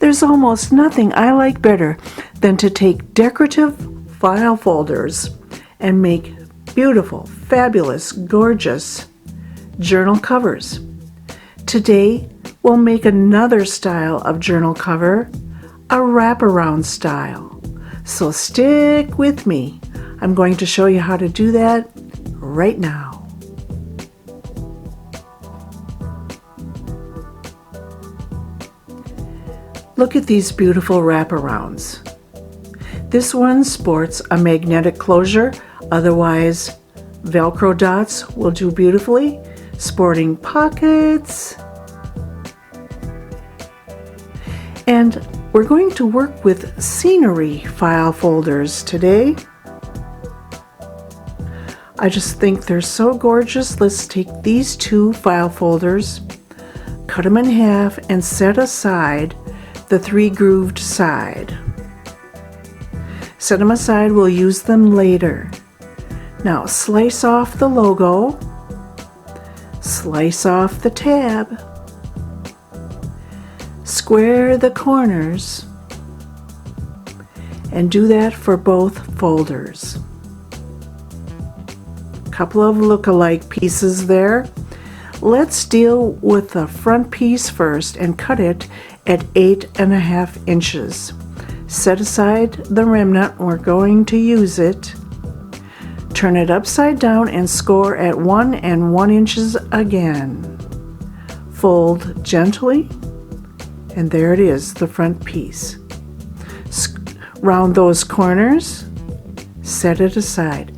There's almost nothing I like better than to take decorative file folders and make beautiful, fabulous, gorgeous journal covers. Today, we'll make another style of journal cover, a wraparound style. So stick with me. I'm going to show you how to do that right now. Look at these beautiful wraparounds. This one sports a magnetic closure, otherwise Velcro dots will do beautifully, sporting pockets. And we're going to work with scenery file folders today. I just think they're so gorgeous. Let's take these two file folders, cut them in half, and set aside the 3-grooved side. Set them aside, we'll use them later. Now slice off the logo, slice off the tab, square the corners, and do that for both folders. Couple of look-alike pieces there. Let's deal with the front piece first and cut it at 8.5 inches. Set aside the remnant, we're going to use it. Turn it upside down and score at 1 1 inches again. Fold gently, and there it is, the front piece. Round those corners, set it aside.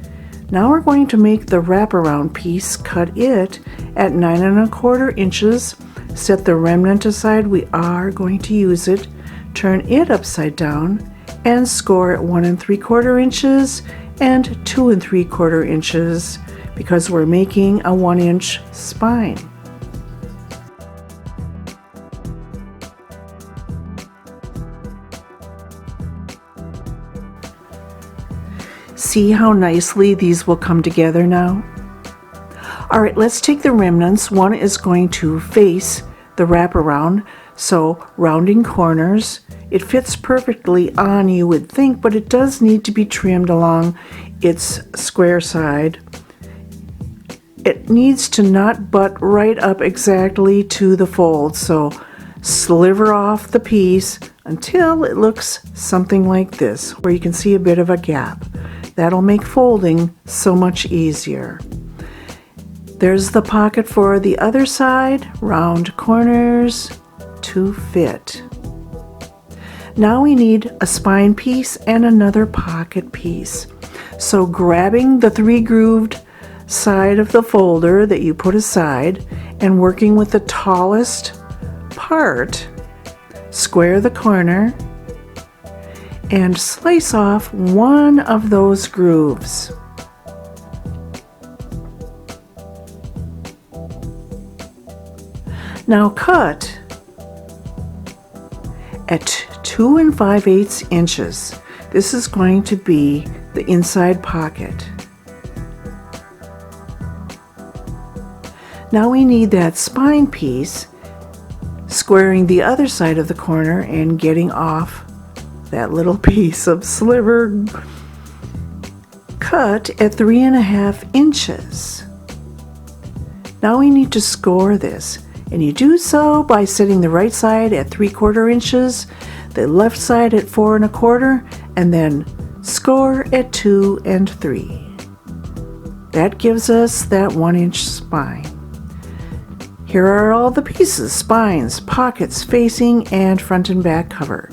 Now we're going to make the wraparound piece, cut it at 9 1/4 inches. Set the remnant aside, we are going to use it. Turn it upside down and score at 1 3/4 inches and 2 3/4 inches because we're making a 1-inch spine. See how nicely these will come together now? All right, let's take the remnants. One is going to face the wraparound, so rounding corners. It fits perfectly on, you would think, but it does need to be trimmed along its square side. It needs to not butt right up exactly to the fold, so sliver off the piece until it looks something like this, where you can see a bit of a gap. That'll make folding so much easier. There's the pocket for the other side, round corners to fit. Now we need a spine piece and another pocket piece. So grabbing the 3-grooved side of the folder that you put aside and working with the tallest part, square the corner and slice off one of those grooves. Now cut at 2 5/8 inches. This is going to be the inside pocket. Now we need that spine piece, squaring the other side of the corner and getting off that little piece of sliver. Cut at 3 1/2 inches. Now we need to score this, and you do so by setting the right side at 3/4 inches, the left side at 4 1/4, and then score at 2 3. That gives us that 1-inch spine. Here are all the pieces: spines, pockets, facing, and front and back cover.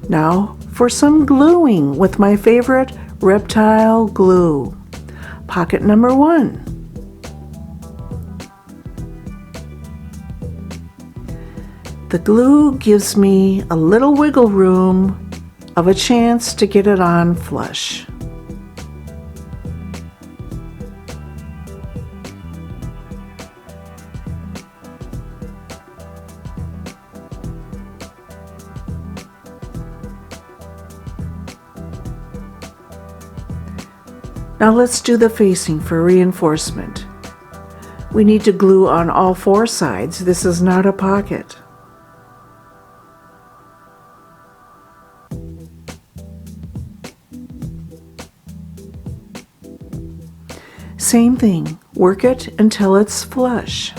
Now for some gluing with my favorite reptile glue. Pocket number 1. The glue gives me a little wiggle room of a chance to get it on flush. Now let's do the facing for reinforcement. We need to glue on all 4 sides. This is not a pocket. Same thing, work it until it's flush.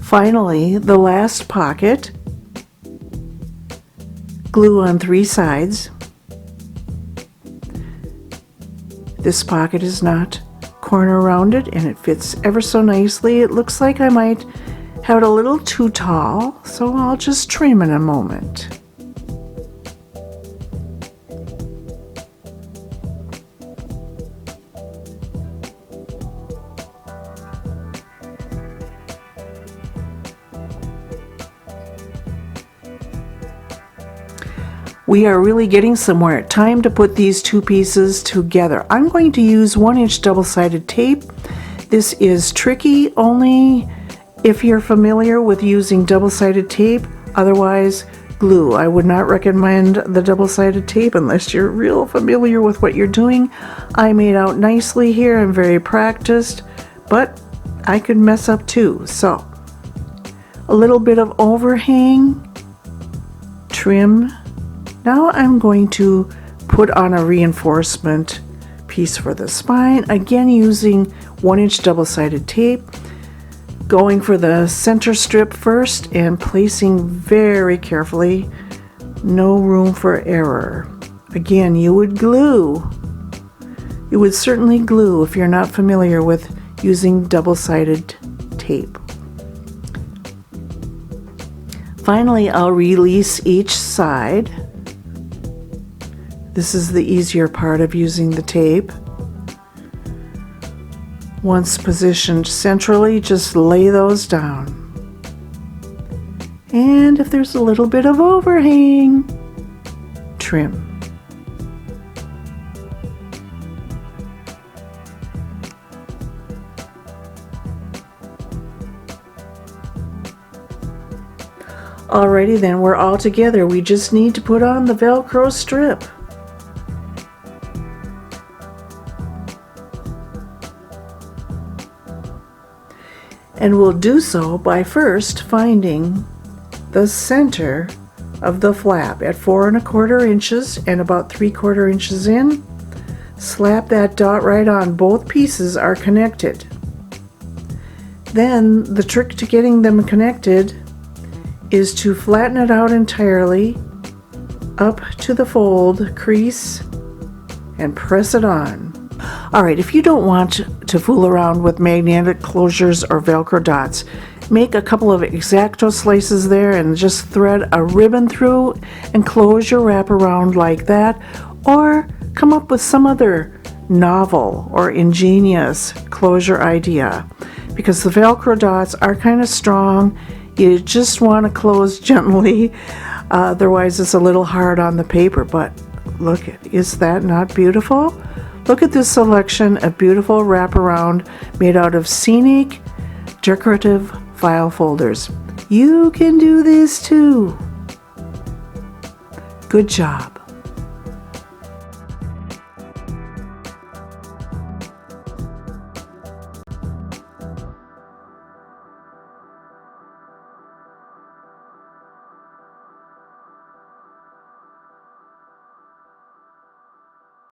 Finally, the last pocket, glue on 3 sides. This pocket is not corner rounded and it fits ever so nicely. It looks like I might have it a little too tall, so I'll just trim in a moment. We are really getting somewhere. Time to put these 2 pieces together. I'm going to use 1-inch double-sided tape. This is tricky only if you're familiar with using double-sided tape. Otherwise, glue. I would not recommend the double-sided tape unless you're real familiar with what you're doing. I made out nicely here. I'm very practiced, but I could mess up too. So, a little bit of overhang, trim. Now I'm going to put on a reinforcement piece for the spine, again using 1-inch double-sided tape, going for the center strip first and placing very carefully, no room for error. Again, you would glue. You would certainly glue if you're not familiar with using double-sided tape. Finally, I'll release each side. This is the easier part of using the tape. Once positioned centrally, just lay those down. And if there's a little bit of overhang, trim. Alrighty then, we're all together. We just need to put on the Velcro strip. And we'll do so by first finding the center of the flap at 4 1/4 inches and about 3/4 inches in. Slap that dot right on. Both pieces are connected. Then the trick to getting them connected is to flatten it out entirely up to the fold crease and press it on. Alright, if you don't want to fool around with magnetic closures or Velcro dots, make a couple of X-Acto slices there and just thread a ribbon through and close your wraparound like that, or come up with some other novel or ingenious closure idea, because the Velcro dots are kind of strong. You just want to close gently, otherwise it's a little hard on the paper. But look, is that not beautiful? Look at this selection of beautiful wraparound made out of scenic decorative file folders. You can do this too. Good job.